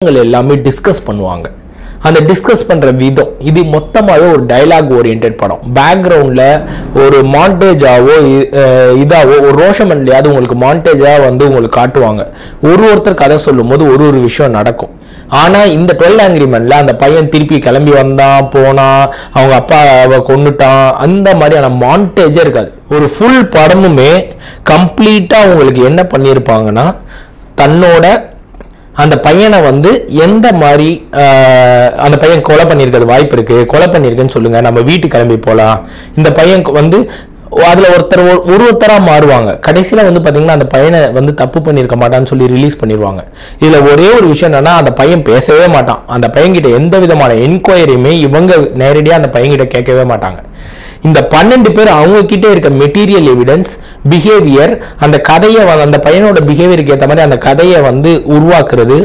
எல்லாமே டிஸ்கஸ் பண்ணுவாங்க. அந்த டிஸ்கஸ் பண்ற விதம் இது மொத்தமாவே ஒரு டயலாக் ஓரியன்டட் படம். பேக்ரவுண்ட்ல ஒரு மாண்டேஜாவோ இதாவோ ஒரு ரோஷமன்லையாவது உங்களுக்கு மாண்டேஜா உங்களுக்கு காட்டுவாங்க. ஒருத்தர் கதை சொல்லும் போது ஒரு விஷயம் நடக்கும். ஆனா இந்த 12 Angry Menல அந்த பையன் திருப்பி கிளம்பி வந்தான் போனா அவங்க அப்பாவை கொன்னுட்டான் அந்த மாதிரியான மாண்டேஜே இருக்காது. ஒரு ஃபுல் படமுமே கம்ப்ளீட்டா உங்களுக்கு என்ன பண்ணியிருப்பாங்கன்னா தன்னோட அந்த பையனை எந்த மாதிரி அந்த பையன் கொலை பண்ணியிருக்கிறது வாய்ப்பு இருக்கு, கொலை பண்ணியிருக்குன்னு சொல்லுங்க, நம்ம வீட்டுக்கு கிளம்பி போகலாம். இந்த பையன் அதுல ஒருத்தரா மாறுவாங்க. கடைசியில பாத்தீங்கன்னா அந்த பையனை தப்பு பண்ணிருக்க மாட்டான்னு சொல்லி ரிலீஸ் பண்ணிடுவாங்க. இதுல ஒரே ஒரு விஷயம் என்னன்னா அந்த பையன் பேசவே மாட்டான். அந்த பையன் கிட்ட எந்த விதமான என்கொயரியுமே இவங்க நேரடியா அந்த பையன் கிட்ட கேட்கவே மாட்டாங்க. இந்த 12 பேர் அவங்க கிட்ட இருக்க மெட்டீரியல் எவிடன்ஸ் பிஹேவியர் அந்த கதையை அந்த பையனோட பிஹேவியருக்கு ஏற்ற மாதிரி அந்த கதையை உருவாக்குறது